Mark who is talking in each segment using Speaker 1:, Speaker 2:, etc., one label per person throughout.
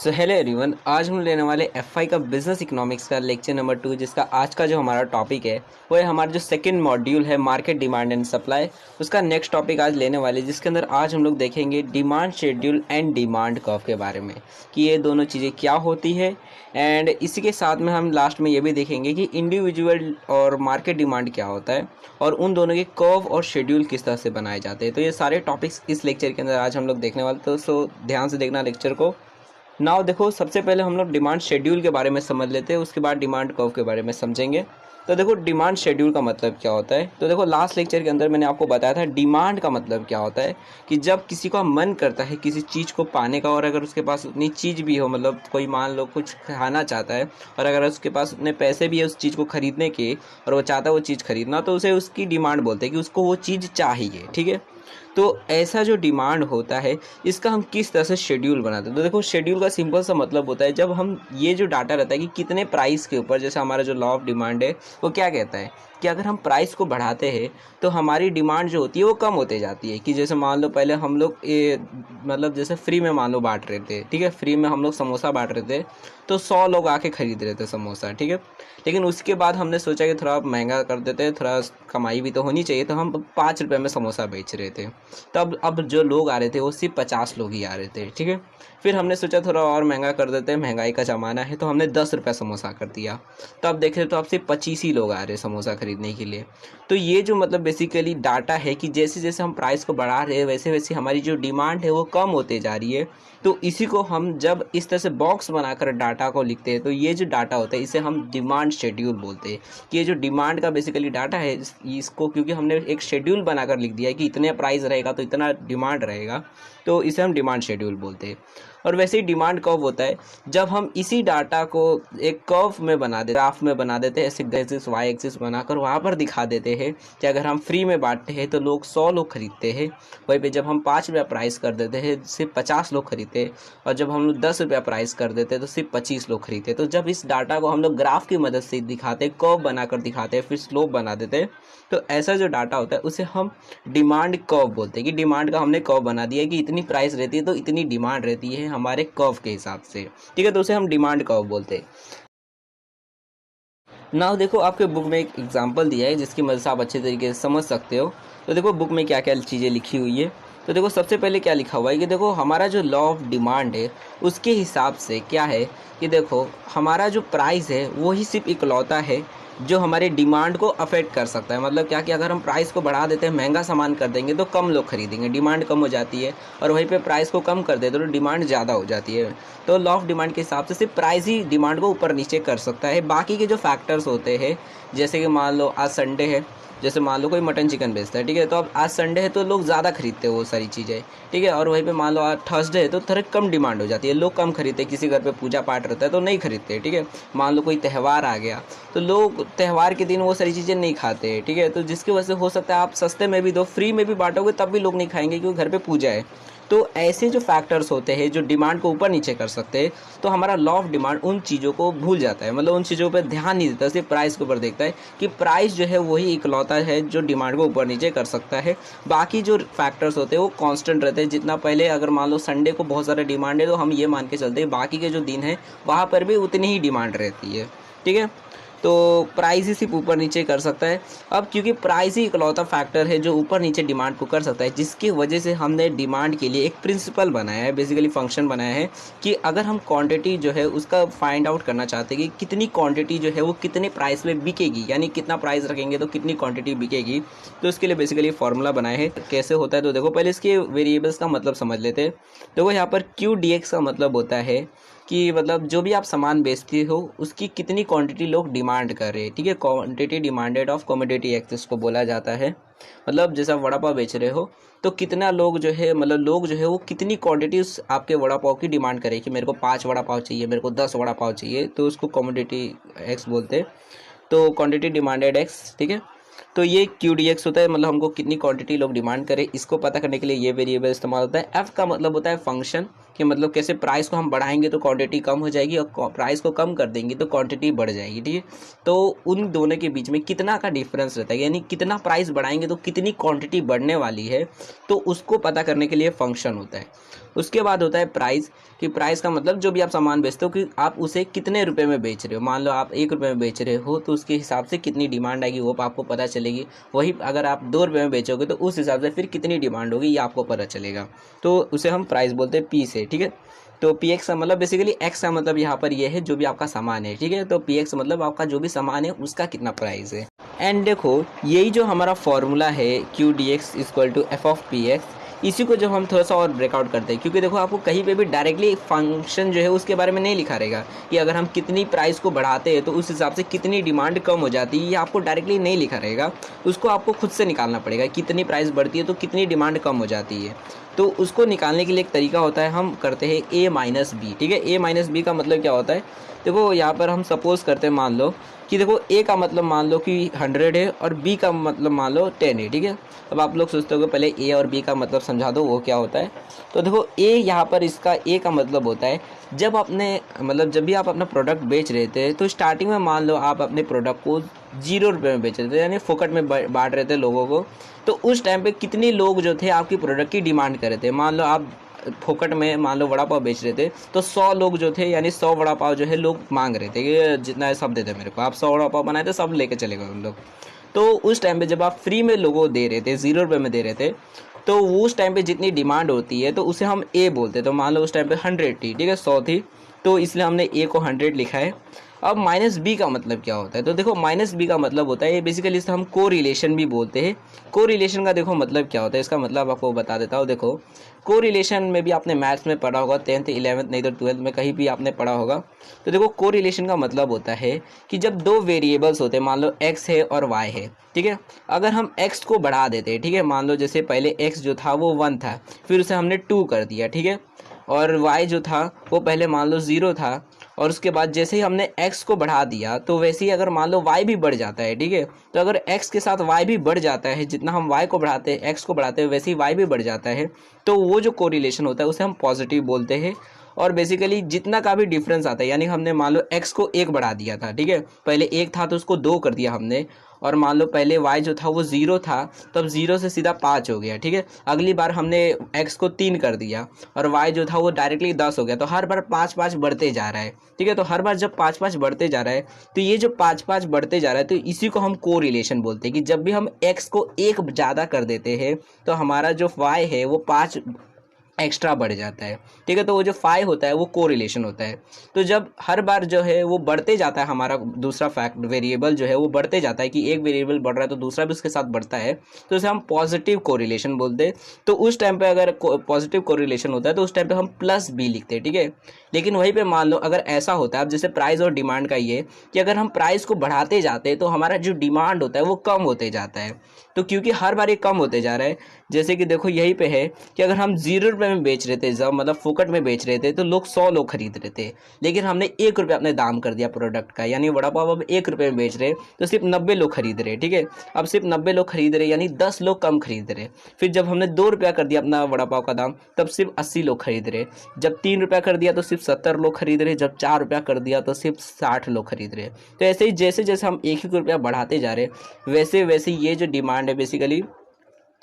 Speaker 1: So hello everyone, आज हम लेने वाले एफआई का बिजनेस इकोनॉमिक्स का लेक्चर नंबर 2, जिसका आज का जो हमारा टॉपिक है वो है हमारा जो सेकंड मॉड्यूल है मार्केट डिमांड एंड सप्लाई। उसका नेक्स्ट टॉपिक आज लेने वाले, जिसके अंदर आज हम लोग देखेंगे demand schedule and demand curve के बारे में कि ये दोनों चीज़ें क्या होती है। एंड इसी के साथ में हम लास्ट में ये भी देखेंगे कि इंडिविजुअल और मार्केट डिमांड क्या होता है और उन दोनों के कर्व और शेड्यूल किस तरह से बनाए जाते हैं। तो ये सारे टॉपिक्स इस लेक्चर के अंदर आज हम लोग देखने वाले, तो सो ध्यान से देखना लेक्चर को। नाउ देखो, सबसे पहले हम लोग डिमांड शेड्यूल के बारे में समझ लेते हैं, उसके बाद डिमांड कर्व के बारे में समझेंगे। तो देखो, डिमांड शेड्यूल का मतलब क्या होता है। तो देखो, लास्ट लेक्चर के अंदर मैंने आपको बताया था डिमांड का मतलब क्या होता है कि जब किसी का मन करता है किसी चीज़ को पाने का, और अगर उसके पास उतनी चीज़ भी हो, मतलब कोई मान लो कुछ खाना चाहता है और अगर उसके पास उतने पैसे भी है उस चीज़ को खरीदने के और वो चाहता है वो चीज़ खरीदना, तो उसे उसकी डिमांड बोलते हैं कि उसको वो चीज़ चाहिए। ठीक है, तो ऐसा जो डिमांड होता है इसका हम किस तरह से शेड्यूल बनाते हैं। तो देखो, शेड्यूल का सिंपल सा मतलब होता है जब हम ये जो डाटा रहता है कि कितने प्राइस के ऊपर, जैसे हमारा जो लॉ ऑफ डिमांड है वो क्या कहता है कि अगर हम प्राइस को बढ़ाते हैं तो हमारी डिमांड जो होती है वो कम होते जाती है। कि जैसे मान लो पहले हम लोग मतलब जैसे फ्री में मान लो बांट रहे थे, ठीक है, फ्री में हम लोग समोसा बांट रहे थे तो 100 लोग आके खरीद रहे थे समोसा, ठीक है। लेकिन उसके बाद हमने सोचा कि थोड़ा महंगा कर देते हैं, थोड़ा कमाई भी तो होनी चाहिए, तो हम 5 रुपये में समोसा बेच रहे थे। तब अब जो लोग आ रहे थे वो सिर्फ 50 लोग ही आ रहे थे, ठीक है। फिर हमने सोचा थोड़ा और महंगा कर देते हैं, महंगाई का ज़माना है, तो हमने 10 रुपये समोसा कर दिया। तो अब देख रहे तो अब सिर्फ 25 ही लोग आ रहे हैं समोसा खरीदने के लिए। तो ये जो मतलब बेसिकली डाटा है कि जैसे जैसे हम प्राइस को बढ़ा रहे हैं वैसे वैसे हमारी जो डिमांड है वो कम होते जा रही है। तो इसी को हम जब इस तरह से बॉक्स बनाकर डाटा को लिखते हैं तो ये जो डाटा होता है इसे हम डिमांड शेड्यूल बोलते हैं। कि ये जो डिमांड का बेसिकली डाटा है इसको क्योंकि हमने एक शेड्यूल बनाकर लिख दिया है कि इतने प्राइस रहेगा तो इतना डिमांड रहेगा, तो इसे हम डिमांड शेड्यूल बोलते हैं। और वैसे ही डिमांड कर्व होता है जब हम इसी डाटा को एक कर्व में बना देते, ग्राफ में बना देते हैं, ऐसे एक्सिस वाई एक्सिस बनाकर वहाँ पर दिखा देते हैं कि अगर हम फ्री में बांटते हैं तो लोग 100 लोग खरीदते हैं, वहीं पे जब हम 5 रुपया प्राइस कर देते हैं सिर्फ 50 लोग खरीदते हैं, और जब हम लोग 10 रुपया प्राइस कर देते हैं तो सिर्फ 25 लोग खरीदते हैं। तो जब इस डाटा को हम लोग ग्राफ की मदद से दिखाते हैं, कर्व बनाकर दिखाते हैं, फिर स्लोप बना देते हैं, तो ऐसा जो डाटा होता है उसे हम डिमांड कर्व बोलते हैं। कि डिमांड का हमने कर्व बना दिया है कि इतनी प्राइस रहती है तो इतनी डिमांड रहती है हमारे कर्व के हिसाब से, ठीक है, तो उसे हम डिमांड कर्व बोलते हैं। नाउ देखो, आपके बुक में एक एग्जांपल दिया है जिसकी मदद से आप अच्छे तरीके से समझ सकते हो। तो देखो बुक में क्या क्या चीज़ें लिखी हुई है। तो देखो, सबसे पहले क्या लिखा हुआ है कि देखो हमारा जो लॉ ऑफ डिमांड है उसके हिसाब से क्या है कि देखो हमारा जो प्राइस है वो ही सिर्फ इकलौता है जो हमारे डिमांड को अफेक्ट कर सकता है। मतलब क्या कि अगर हम प्राइस को बढ़ा देते हैं, महंगा सामान कर देंगे तो कम लोग खरीदेंगे, डिमांड कम हो जाती है, और वहीं पे प्राइस को कम कर देते तो डिमांड ज़्यादा हो जाती है। तो लॉ ऑफ डिमांड के हिसाब से सिर्फ प्राइस ही डिमांड को ऊपर नीचे कर सकता है। बाकी के जो फैक्टर्स होते हैं, जैसे कि मान लो आज संडे है, जैसे मान लो कोई मटन चिकन बेचता है, ठीक है, तो अब आज संडे है तो लोग ज़्यादा खरीदते हैं वो सारी चीज़ें, ठीक है। और वहीं पे मान लो आज थर्सडे है तो थोड़ी कम डिमांड हो जाती है, लोग कम खरीदते हैं, किसी घर पे पूजा पाठ रहता है तो नहीं खरीदते, ठीक है। मान लो कोई त्यौहार आ गया तो लोग त्यौहार के दिन वो सारी चीज़ें नहीं खाते हैं, ठीक है। तो जिसकी वजह से हो सकता है आप सस्ते में भी दो, फ्री में भी बांटोगे तब भी लोग नहीं खाएंगे क्योंकि घर पे पूजा है। तो ऐसे जो फैक्टर्स होते हैं जो डिमांड को ऊपर नीचे कर सकते हैं, तो हमारा लॉ ऑफ डिमांड उन चीज़ों को भूल जाता है, मतलब उन चीज़ों पर ध्यान नहीं देता, सिर्फ प्राइस के ऊपर देखता है कि प्राइस जो है वही इकलौता है जो डिमांड को ऊपर नीचे कर सकता है। बाकी जो फैक्टर्स होते हैं वो कांस्टेंट रहते हैं। जितना पहले अगर मान लो संडे को बहुत सारा डिमांड है तो हम ये मान के चलते हैं बाकी के जो दिन है वहाँ पर भी उतनी ही डिमांड रहती है, ठीक है। तो प्राइस ही सिर्फ ऊपर नीचे कर सकता है। अब क्योंकि प्राइस ही इकलौता फैक्टर है जो ऊपर नीचे डिमांड को कर सकता है, जिसकी वजह से हमने डिमांड के लिए एक प्रिंसिपल बनाया है, बेसिकली फंक्शन बनाया है कि अगर हम क्वांटिटी जो है उसका फाइंड आउट करना चाहते हैं कि कितनी क्वांटिटी जो है वो कितने प्राइस में बिकेगी, यानी कितना प्राइस रखेंगे तो कितनी क्वांटिटी बिकेगी, तो उसके लिए बेसिकली फॉर्मूला बनाए हैं। कैसे होता है तो देखो, पहले इसके वेरिएबल्स का मतलब समझ लेते हैं। देखो यहाँ पर क्यू डी एक्स का मतलब होता है कि मतलब जो भी आप सामान बेचते हो उसकी कितनी क्वांटिटी लोग डिमांड कर रहे हैं, ठीक है। Quantity demanded of commodity excess को बोला जाता है। मतलब जैसे आप वड़ा पाव बेच रहे हो तो कितना लोग जो है, मतलब लोग जो है वो कितनी क्वांटिटी उस आपके वड़ा पाव की डिमांड करे कि मेरे को 5 वड़ा पाव चाहिए, मेरे को 10 वड़ा पाव चाहिए, तो उसको कमोडिटी एक्स बोलते हैं। तो क्वांटिटी डिमांडेड एक्स, ठीक है। तो ये क्यू डी एक्स होता है, मतलब हमको कितनी क्वांटिटी लोग डिमांड करें, इसको पता करने के लिए ये वेरिएबल इस्तेमाल होता है। एफ का मतलब होता है फंक्शन, कि मतलब कैसे प्राइस को हम बढ़ाएंगे तो क्वांटिटी कम हो जाएगी और प्राइस को कम कर देंगे तो क्वांटिटी बढ़ जाएगी, ठीक है। तो उन दोनों के बीच में कितना का डिफरेंस रहता है, यानी कितना प्राइस बढ़ाएंगे तो कितनी क्वांटिटी बढ़ने वाली है, तो उसको पता करने के लिए फंक्शन होता है। उसके बाद होता है प्राइस, कि प्राइस का मतलब जो भी आप सामान बेचते हो कि आप उसे कितने रुपए में बेच रहे हो। मान लो आप 1 रुपये में बेच रहे हो तो उसके हिसाब से कितनी डिमांड आएगी वो आपको पता चलेगी। वही अगर आप 2 रुपये में बेचोगे तो उस हिसाब से फिर कितनी डिमांड होगी ये आपको पता चलेगा। तो उसे हम प्राइस बोलते हैं पी से, ठीक है। तो पी एक्स का मतलब बेसिकली एक्स का मतलब यहाँ पर ये है जो भी आपका सामान है, ठीक है। तो पी एक्स मतलब आपका जो भी सामान है उसका कितना प्राइस है। एंड देखो यही जो हमारा फॉर्मूला है Q D X equal to F of P X, इसी को जब हम थोड़ा सा और ब्रेकआउट करते हैं, क्योंकि देखो आपको कहीं पे भी डायरेक्टली फंक्शन जो है उसके बारे में नहीं लिखा रहेगा कि अगर हम कितनी प्राइस को बढ़ाते हैं तो उस हिसाब से कितनी डिमांड कम हो जाती है, ये आपको डायरेक्टली नहीं लिखा रहेगा। उसको आपको खुद से निकालना पड़ेगा, कितनी प्राइस बढ़ती है तो कितनी डिमांड कम हो जाती है। तो उसको निकालने के लिए एक तरीका होता है, हम करते हैं ए माइनस बी, ठीक है। ए माइनस बी का मतलब क्या होता है, देखो यहाँ पर हम सपोज करते हैं, मान लो कि देखो ए का मतलब मान लो कि 100 है और बी का मतलब मान लो 10 है, ठीक है। अब आप लोग सोचते हो पहले ए और बी का मतलब समझा दो वो क्या होता है। तो देखो ए यहाँ पर इसका ए का मतलब होता है जब जब भी आप अपना प्रोडक्ट बेच रहे थे तो स्टार्टिंग में मान लो आप अपने प्रोडक्ट को 0 रुपये में बेच रहे थे, यानी फोकट में बांट रहे थे लोगों को। तो उस टाइम पे कितने लोग जो थे आपकी प्रोडक्ट की डिमांड कर रहे थे। मान लो आप फोकट में मान लो वड़ा पाव बेच रहे थे तो 100 लोग जो थे, यानी 100 वड़ा पाव जो है लोग मांग रहे थे कि जितना है सब दे दे मेरे को। आप 100 वड़ा पाव बनाए थे, सब लेके चले गए उन लोग। तो उस टाइम पे जब आप फ्री में लोगों को दे रहे थे, 0 रुपये में दे रहे थे, तो उस टाइम पे जितनी डिमांड होती है तो उसे हम ए बोलते हैं। तो मान लो उस टाइम पे 100 थी, ठीक है, 100 थी, तो इसलिए हमने ए को 100 लिखा है। अब माइनस बी का मतलब क्या होता है, तो देखो माइनस बी का मतलब होता है, ये बेसिकली इसे हम को रिलेशन भी बोलते हैं। को रिलेशन का देखो मतलब क्या होता है, इसका मतलब आपको बता देता हूँ। देखो को रिलेशन में भी आपने मैथ्स में पढ़ा होगा, 10th 11th नहीं तो 12th में कहीं भी आपने पढ़ा होगा। तो देखो को रिलेशन का मतलब होता है कि जब दो वेरिएबल्स होते हैं, मान लो x है और y है, ठीक है। अगर हम x को बढ़ा देते हैं, ठीक है, मान लो जैसे पहले x जो था वो 1 था, फिर उसे हमने 2 कर दिया, ठीक है, और y जो था वो पहले मान लो 0 था, और उसके बाद जैसे ही हमने x को बढ़ा दिया तो वैसे ही अगर मान लो y भी बढ़ जाता है, ठीक है। तो अगर x के साथ y भी बढ़ जाता है, जितना हम y को बढ़ाते हैं x को बढ़ाते हैं वैसे ही y भी बढ़ जाता है, तो वो जो कोरिलेशन होता है उसे हम पॉजिटिव बोलते हैं। और बेसिकली जितना का भी डिफरेंस आता है, यानी हमने मान लो x को 1 बढ़ा दिया था, ठीक है, पहले 1 था तो उसको 2 कर दिया हमने, और मान लो पहले y जो था वो 0 था, तब 0 से सीधा 5 हो गया, ठीक है। अगली बार हमने x को 3 कर दिया और y जो था वो डायरेक्टली 10 हो गया। तो हर बार 5-5 बढ़ते जा रहा है, ठीक है। तो हर बार जब 5-5 बढ़ते जा रहा है तो ये जो 5-5 बढ़ते जा रहा है तो इसी को हम को रिलेशन बोलते हैं, कि जब भी हम x को 1 ज़्यादा कर देते हैं तो हमारा जो y है वो 5 एक्स्ट्रा बढ़ जाता है, ठीक है। तो वो जो 5 होता है वो कोरिलेशन होता है। तो जब हर बार जो है वो बढ़ते जाता है, हमारा दूसरा फैक्ट वेरिएबल जो है वो बढ़ते जाता है, कि एक वेरिएबल बढ़ रहा है तो दूसरा भी उसके साथ बढ़ता है, तो उसे हम पॉजिटिव कोरिलेशन बोलते हैं। तो उस टाइम पे अगर पॉजिटिव कोरिलेशन होता है तो उस टाइम पे हम प्लस बी लिखते हैं, ठीक है। लेकिन वहीं पे मान लो अगर ऐसा होता है, अब जैसे प्राइस और डिमांड का ये कि अगर हम प्राइस को बढ़ाते जाते हैं तो हमारा जो डिमांड होता है वो कम होते जाता है। तो क्योंकि हर बार ये कम होते जा रहा है, जैसे कि देखो यहीं पे है कि अगर हम 0 रुपये में बेच रहे थे, जब मतलब फोकट में बेच रहे थे तो लोग 100 लोग खरीद रहे थे, लेकिन हमने 1 रुपये अपने दाम कर दिया प्रोडक्ट का, यानी वड़ा पाव अब 1 रुपये में बेच रहे तो सिर्फ 90 लोग खरीद रहे, ठीक है। अब सिर्फ 90 लोग खरीद रहे यानी 10 लोग कम खरीद रहे। फिर जब हमने 2 रुपया कर दिया अपना वड़ा पाव का दाम तब सिर्फ 80 लोग खरीद रहे। जब 3 रुपया कर दिया तो सिर्फ 70 लोग खरीद रहे। जब 4 रुपया कर दिया तो सिर्फ 60 लोग खरीद रहे। तो ऐसे ही जैसे जैसे हम एक ही रुपया बढ़ाते जा रहे वैसे वैसे ये जो डिमांड है बेसिकली,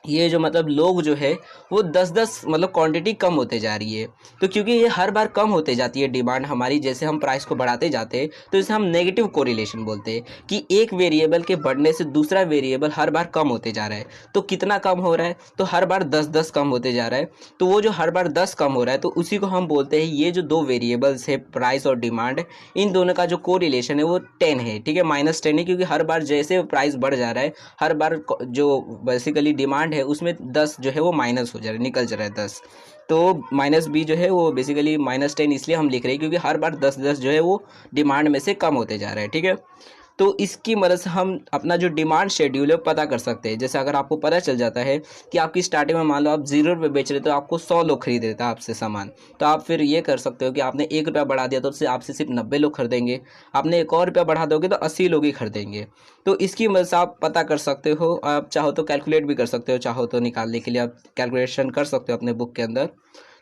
Speaker 1: ये जो मतलब लोग जो है वो 10-10 मतलब क्वांटिटी कम होते जा रही है। तो क्योंकि ये हर बार कम होते जाती है डिमांड हमारी, जैसे हम प्राइस को बढ़ाते जाते हैं, तो इसे हम नेगेटिव कोरिलेशन बोलते हैं, कि एक वेरिएबल के बढ़ने से दूसरा वेरिएबल हर बार कम होते जा रहा है। तो कितना कम हो रहा है, तो हर बार 10-10 कम होते जा रहा है। तो वो जो हर बार 10 कम हो रहा है तो उसी को हम बोलते हैं, ये जो दो वेरिएबल्स है प्राइस और डिमांड, इन दोनों का जो कोरिलेशन है वो 10 है, ठीक है, -10 है। क्योंकि हर बार जैसे प्राइस बढ़ जा रहा है हर बार जो बेसिकली डिमांड है उसमें 10 जो है वो माइनस हो जा रहा है, निकल जा रहा है 10। तो माइनस बी जो है वो बेसिकली -10 इसलिए हम लिख रहे हैं क्योंकि हर बार 10-10 जो है वो डिमांड में से कम होते जा रहा है, ठीक है। तो इसकी मदद से हम अपना जो डिमांड शेड्यूल है वो पता कर सकते हैं। जैसे अगर आपको पता चल जाता है कि आपकी स्टार्टिंग में मान लो आप 0 रुपये बेच रहे तो आपको 100 लोग खरीद रहे थे आपसे सामान, तो आप फिर ये कर सकते हो कि आपने 1 रुपया बढ़ा दिया तो उससे आपसे सिर्फ 90 लोग खरीदेंगे। आपने एक और रुपया बढ़ा दोगे तो 80 लोग ही खरीदेंगे। तो इसकी मदद से आप पता कर सकते हो। आप चाहो तो कैलकुलेट भी कर सकते हो, चाहो तो निकालने के लिए आप कैलकुलेशन कर सकते हो अपने बुक के अंदर।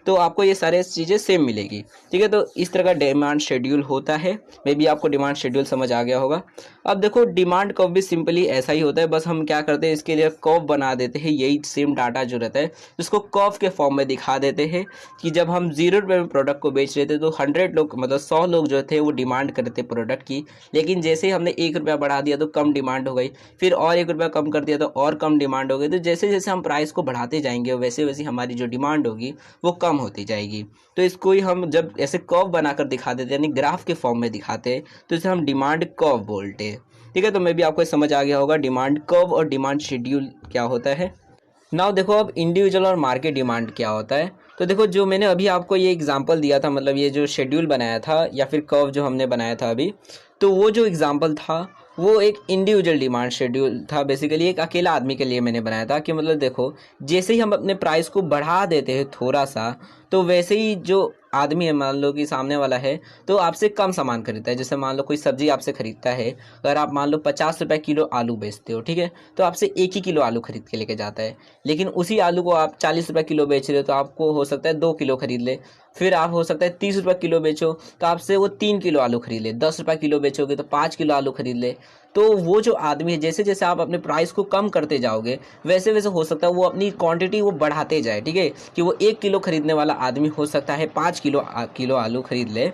Speaker 1: तो आपको ये सारे चीज़ें सेम मिलेगी। ठीक है, तो इस तरह का डिमांड शेड्यूल होता है। मे बी आपको डिमांड शेड्यूल समझ आ गया होगा। अब देखो डिमांड कर्व भी सिंपली ऐसा ही होता है, बस हम क्या करते हैं इसके लिए कर्व बना देते हैं। यही सेम डाटा जो रहता है उसको कर्व के फॉर्म में दिखा देते हैं कि जब हम 0 रुपये में प्रोडक्ट को बेच रहे थे तो 100 लोग मतलब 100 लोग जो थे वो डिमांड करते थे प्रोडक्ट की, लेकिन जैसे ही हमने 1 रुपया बढ़ा दिया तो कम डिमांड हो गई, फिर और 1 रुपया कम कर दिया तो और कम डिमांड हो गई। तो जैसे जैसे हम प्राइस को बढ़ाते जाएंगे वैसे वैसे हमारी जो डिमांड होगी वो कम होती जाएगी। तो इसको ही हम जब ऐसे कर्व बनाकर दिखा देते हैं यानी ग्राफ के फॉर्म में दिखाते हैं तो इसे हम डिमांड कर्व बोलते हैं। ठीक है, तो मे भी आपको समझ आ गया होगा डिमांड कर्व और डिमांड शेड्यूल क्या होता है। नाउ देखो अब इंडिविजुअल और मार्केट डिमांड क्या होता है। तो देखो जो मैंने अभी आपको ये एग्जांपल दिया था, मतलब ये जो शेड्यूल बनाया था या फिर कर्व जो हमने बनाया था अभी, तो वो जो एग्जांपल था वो एक इंडिविजुअल डिमांड शेड्यूल था। बेसिकली एक अकेला आदमी के लिए मैंने बनाया था कि मतलब देखो जैसे ही हम अपने प्राइस को बढ़ा देते हैं थोड़ा सा, तो वैसे ही जो आदमी है मान लो कि सामने वाला है तो आपसे कम सामान खरीदता है। जैसे मान लो कोई सब्जी आपसे खरीदता है, अगर आप मान लो 50 रुपये किलो आलू बेचते हो, ठीक है, तो आपसे 1 ही किलो आलू खरीद के लेके जाता है। लेकिन उसी आलू को आप 40 रुपये किलो बेच रहे हो तो आपको हो सकता है 2 किलो खरीद ले। फिर आप हो सकता है 30 रुपये किलो बेचो तो आपसे वो 3 किलो आलू खरीद ले। 10 रुपये किलो बेचोगे तो 5 किलो आलू खरीद ले। तो वो जो आदमी है जैसे जैसे आप अपने प्राइस को कम करते जाओगे वैसे वैसे हो सकता है वो अपनी क्वांटिटी वो बढ़ाते जाए। ठीक है, कि वो 1 किलो खरीदने वाला आदमी हो सकता है 5 किलो आलू खरीद ले।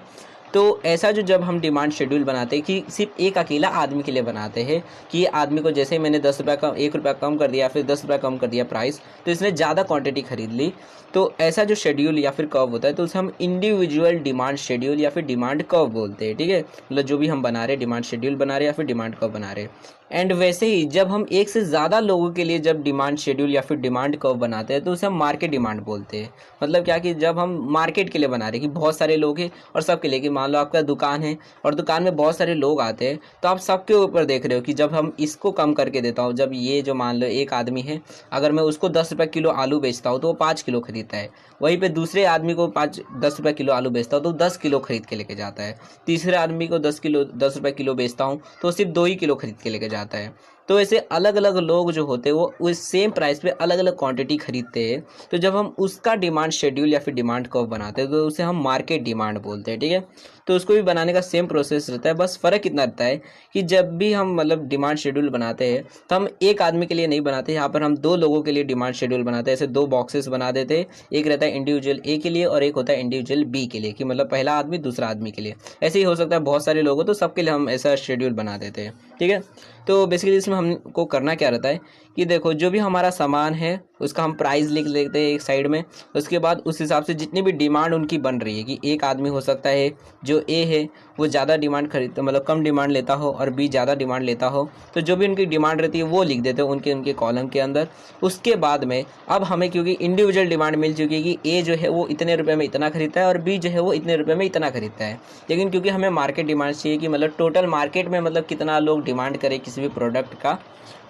Speaker 1: तो ऐसा जो जब हम डिमांड शेड्यूल बनाते हैं कि सिर्फ एक अकेला आदमी के लिए बनाते हैं कि ये आदमी को जैसे ही मैंने 10 रुपये कम 1 रुपया कम कर दिया, फिर 10 रुपया कम कर दिया प्राइस, तो इसने ज़्यादा क्वांटिटी खरीद ली। तो ऐसा जो शेड्यूल या फिर कर्व होता है तो उसे हम इंडिविजुअल डिमांड शेड्यूल या फिर डिमांड कर्व बोलते हैं। ठीक है, मतलब जो भी हम बना रहे डिमांड शेड्यूल बना रहे या फिर डिमांड कर्व बना रहे। एंड वैसे ही जब हम एक से ज़्यादा लोगों के लिए जब डिमांड शेड्यूल या फिर डिमांड कर्व बनाते हैं तो उसे हम मार्केट डिमांड बोलते हैं। मतलब क्या कि जब हम मार्केट के लिए बना रहे हैं कि बहुत सारे लोग हैं और सबके लिए, कि मान लो आपका दुकान है और दुकान में बहुत सारे लोग आते हैं तो आप सबके ऊपर देख रहे हो कि जब हम इसको कम करके देता हूँ, जब ये जो मान लो एक आदमी है अगर मैं उसको 10 रुपये किलो आलू बेचता हूँ तो वो 5 किलो खरीदता है। वहीं पे दूसरे आदमी को 10 रुपये किलो आलू बेचता हूँ तो 10 किलो खरीद के लेके जाता है। तीसरे आदमी को 10 रुपये किलो बेचता हूँ तो सिर्फ 2 ही किलो खरीद के लेके जाता है। तो ऐसे अलग अलग लोग जो होते हैं वो उस सेम प्राइस पे अलग अलग क्वांटिटी खरीदते हैं। तो जब हम उसका डिमांड शेड्यूल या फिर डिमांड कर्व बनाते हैं तो उसे हम मार्केट डिमांड बोलते हैं। ठीक है, तो उसको भी बनाने का सेम प्रोसेस रहता है, बस फ़र्क इतना रहता है कि जब भी हम मतलब डिमांड शेड्यूल बनाते हैं तो हम एक आदमी के लिए नहीं बनाते, यहाँ पर हम 2 लोगों के लिए डिमांड शेड्यूल बनाते हैं। ऐसे 2 बॉक्सेस बना देते हैं, एक रहता है इंडिविजुअल ए के लिए और एक होता है इंडिविजुअल बी के लिए, कि मतलब पहला आदमी दूसरा आदमी के लिए। ऐसे ही हो सकता है बहुत सारे लोग हो तो सबके लिए हम ऐसा शेड्यूल बना देते हैं। ठीक है, तो बेसिकली इसमें हमको करना क्या रहता है कि देखो जो भी हमारा सामान है उसका हम प्राइस लिख लेते हैं एक साइड में। उसके बाद उस हिसाब से जितनी भी डिमांड उनकी बन रही है कि एक आदमी हो सकता है जो ए है वो ज़्यादा डिमांड खरीदता मतलब कम डिमांड लेता हो और बी ज़्यादा डिमांड लेता हो, तो जो भी उनकी डिमांड रहती है वो लिख देते हैं उनके कॉलम के अंदर। उसके बाद में अब हमें क्योंकि इंडिविजुअल डिमांड मिल चुकी है कि ए जो है वो इतने रुपये में इतना खरीदता है और बी जो है वो इतने रुपये में इतना खरीदता है, लेकिन क्योंकि हमें मार्केट डिमांड चाहिए कि मतलब टोटल मार्केट में मतलब कितना लोग डिमांड करें किसी भी प्रोडक्ट का,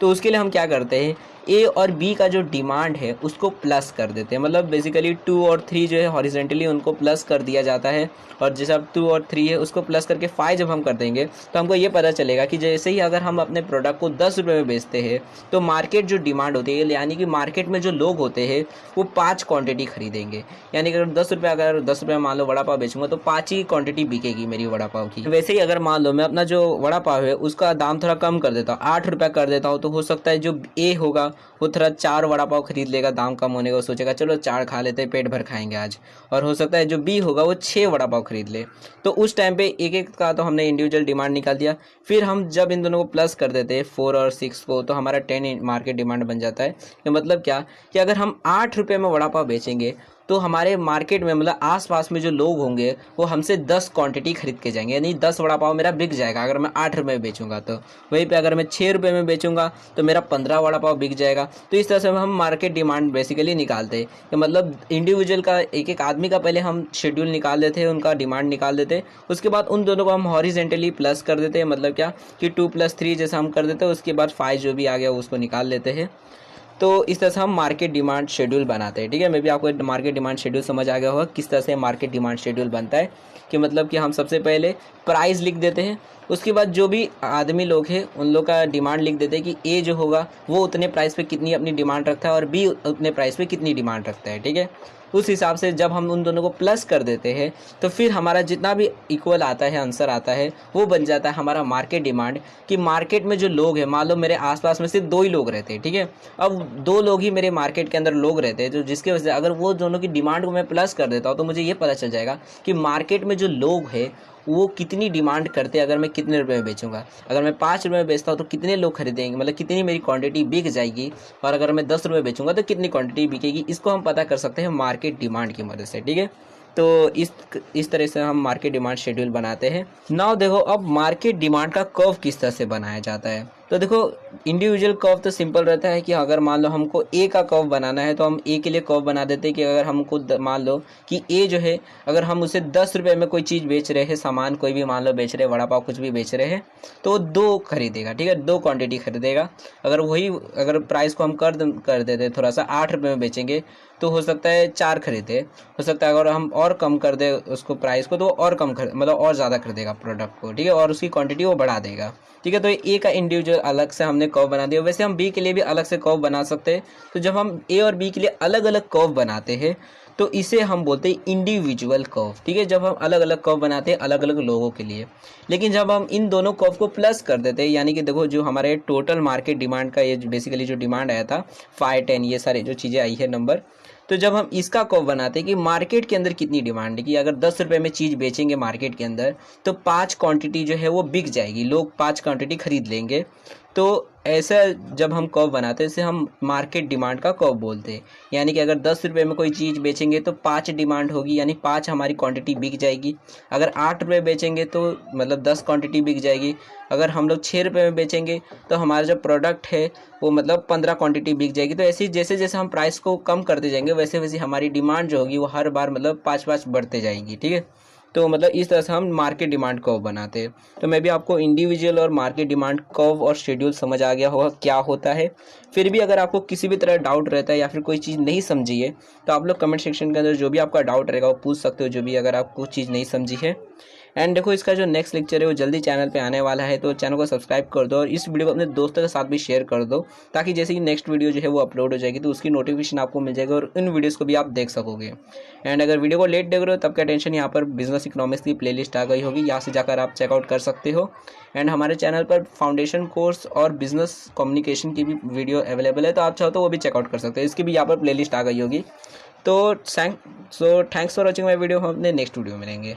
Speaker 1: तो उसके लिए हम क्या करते हैं ए और बी का जो डिमांड है उसको प्लस कर देते हैं। मतलब बेसिकली 2 और 3 जो है हॉरिजेंटली उनको प्लस कर दिया जाता है, और जैसे अब 2 और 3 है उसको प्लस करके 5 जब हम कर देंगे तो हमको ये पता चलेगा कि जैसे ही अगर हम अपने प्रोडक्ट को 10 रुपये में बेचते हैं तो मार्केट जो डिमांड होती है यानी कि मार्केट में जो लोग होते हैं वो 5 क्वान्टिटी खरीदेंगे। यानी कि अगर 10 रुपये मान लो वड़ा पाव बेचूंगा तो 5 ही क्वान्टिटी बिकेगी मेरी वड़ा पाव की। वैसे ही अगर मान लो मैं अपना जो वड़ा पाव है उसका दाम थोड़ा कम कर देता हूँ, 8 रुपये कर देता हूँ, तो हो सकता है जो ए होगा वो थोड़ा 4 वड़ा पाव खरीद लेगा, दाम कम होने का वो सोचेगा चलो 4 खा लेते हैं पेट भर खाएंगे आज। और हो सकता है जो बी होगा वो 6 वड़ा पाव खरीद ले। तो उस टाइम पे एक एक का तो हमने इंडिविजुअल डिमांड निकाल दिया। फिर हम जब इन दोनों को प्लस कर देते हैं 4 और 6 को तो हमारा 10 मार्केट डिमांड बन जाता है। तो मतलब क्या कि अगर हम 8 रुपये में वड़ा पाव बेचेंगे तो हमारे मार्केट में मतलब आसपास में जो लोग होंगे वो हमसे 10 क्वांटिटी खरीद के जाएंगे, यानी 10 वड़ा पाव मेरा बिक जाएगा अगर मैं 8 रुपये में बेचूंगा। तो वहीं पे अगर मैं 6 रुपये में बेचूंगा तो मेरा 15 वड़ा पाव बिक जाएगा। तो इस तरह से हम मार्केट डिमांड बेसिकली निकालते हैं कि मतलब इंडिविजुअल का एक एक आदमी का पहले हम शेड्यूल निकाल देते हैं, उनका डिमांड निकाल देते हैं, उसके बाद उन दोनों को हम हॉरिजेंटली प्लस कर देते हैं। मतलब क्या कि 2 + 3 जैसा हम कर देते हैं, उसके बाद 5 जो भी आ गया उसको निकाल लेते हैं। तो इस तरह से हम मार्केट डिमांड शेड्यूल बनाते हैं। ठीक है, मे भी आपको मार्केट डिमांड शेड्यूल समझ आ गया होगा किस तरह से मार्केट डिमांड शेड्यूल बनता है। कि मतलब कि हम सबसे पहले प्राइस लिख देते हैं, उसके बाद जो भी आदमी लोग हैं उन लोग का डिमांड लिख देते हैं कि ए जो होगा वो उतने प्राइस पे कितनी अपनी डिमांड रखता है और बी उतने प्राइस पे कितनी डिमांड रखता है। ठीक है, उस हिसाब से जब हम उन दोनों को प्लस कर देते हैं तो फिर हमारा जितना भी इक्वल आता है, आंसर आता है, वो बन जाता है हमारा मार्केट डिमांड। कि मार्केट में जो लोग हैं, मान लो मेरे आसपास में सिर्फ 2 ही लोग रहते हैं, ठीक है। अब 2 लोग ही मेरे मार्केट के अंदर लोग रहते हैं, जो जिसकी वजह से अगर वो दोनों की डिमांड को मैं प्लस कर देता हूँ तो मुझे ये पता चल जाएगा कि मार्केट में जो लोग हैं वो कितनी डिमांड करते हैं, अगर मैं कितने रुपए में बेचूंगा। अगर मैं 5 रुपये में बेचता हूँ तो कितने लोग खरीदेंगे, मतलब कितनी मेरी क्वांटिटी बिक जाएगी, और अगर मैं 10 रुपये बेचूंगा तो कितनी क्वांटिटी बिकेगी। इसको हम पता कर सकते हैं मार्केट डिमांड की मदद से, ठीक है। तो इस तरह से हम मार्केट डिमांड शेड्यूल बनाते हैं। नाउ देखो, अब मार्केट डिमांड का कर्व किस तरह से बनाया जाता है। तो देखो, इंडिविजुअल कर्व तो सिंपल रहता है कि अगर मान लो हमको ए का कर्व बनाना है तो हम ए के लिए कर्व बना देते हैं कि अगर हमको मान लो कि ए जो है, अगर हम उसे 10 रुपये में कोई चीज़ बेच रहे हैं, सामान कोई भी मान लो बेच रहे हैं, वड़ा पाव कुछ भी बेच रहे हैं, तो वो 2 खरीदेगा, ठीक है, 2 क्वांटिटी खरीदेगा। अगर प्राइस को हम कर देते थोड़ा सा 8 रुपये में बेचेंगे तो हो सकता है 4 खरीदे। हो सकता है अगर हम और कम कर दे उसको प्राइस को तो और कम मतलब और ज़्यादा खरीदेगा प्रोडक्ट को, ठीक है, और उसकी क्वांटिटी वो बढ़ा देगा, ठीक है। तो ए का इंडिविजुअल अलग से हमने कर्व बना दिया। वैसे हम बी के लिए भी अलग से कर्व बना सकते हैं। तो जब हम ए और बी के लिए अलग अलग कर्व बनाते हैं तो इसे हम बोलते हैं इंडिविजुअल कर्व, ठीक है। जब हम अलग अलग कर्व बनाते हैं अलग अलग लोगों के लिए। लेकिन जब हम इन दोनों कर्व को प्लस कर देते हैं, यानी कि देखो जो हमारे टोटल मार्केट डिमांड का ये बेसिकली जो डिमांड आया था 5, 10 ये सारे जो चीज़ें आई है नंबर, तो जब हम इसका कर्व बनाते हैं कि मार्केट के अंदर कितनी डिमांड है, कि अगर 10 रुपये में चीज़ बेचेंगे मार्केट के अंदर तो 5 क्वांटिटी जो है वो बिक जाएगी, लोग 5 क्वांटिटी खरीद लेंगे। तो ऐसा जब हम कर्व बनाते हैं इसे हम मार्केट डिमांड का कर्व बोलते हैं। यानी कि अगर 10 रुपये में कोई चीज़ बेचेंगे तो 5 डिमांड होगी, यानी 5 हमारी क्वांटिटी बिक जाएगी। अगर 8 रुपये बेचेंगे तो मतलब 10 क्वांटिटी बिक जाएगी। अगर हम लोग 6 रुपये में बेचेंगे तो हमारा जो प्रोडक्ट है वो मतलब 15 क्वांटिटी बिक जाएगी। तो ऐसे जैसे जैसे हम प्राइस को कम करते जाएंगे वैसे वैसे हमारी डिमांड जो होगी वो हर बार मतलब 5-5 बढ़ते जाएगी, ठीक है। तो मतलब इस तरह से हम मार्केट डिमांड कर्व बनाते हैं। तो मैं भी आपको इंडिविजुअल और मार्केट डिमांड कर्व और शेड्यूल समझ आ गया होगा क्या होता है। फिर भी अगर आपको किसी भी तरह डाउट रहता है या फिर कोई चीज़ नहीं समझी है तो आप लोग कमेंट सेक्शन के अंदर जो भी आपका डाउट रहेगा वो पूछ सकते हो, जो भी अगर आपको चीज़ नहीं समझी है। एंड देखो, इसका जो नेक्स्ट लेक्चर है वो जल्दी चैनल पे आने वाला है, तो चैनल को सब्सक्राइब कर दो और इस वीडियो को अपने दोस्तों के साथ भी शेयर कर दो, ताकि जैसे ही नेक्स्ट वीडियो जो है वो अपलोड हो जाएगी तो उसकी नोटिफिकेशन आपको मिल जाएगी और इन वीडियोज़ को भी आप देख सकोगे। एंड अगर वीडियो को लेट देख रहे हो तब क्या टेंशन, यहाँ पर बिजनेस इकोनॉमिक्स की प्लेलिस्ट आ गई होगी, यहाँ से जाकर आप चेकआउट कर सकते हो। एंड हमारे चैनल पर फाउंडेशन कोर्स और बिजनेस कम्युनिकेशन की भी वीडियो अवेलेबल है, तो आप चाहो तो वो भी चेकआउट कर सकते हो, इसकी भी यहाँ पर प्लेलिस्ट आ गई होगी। तो thanks for watching my video, हम अपने नेक्स्ट वीडियो में मिलेंगे।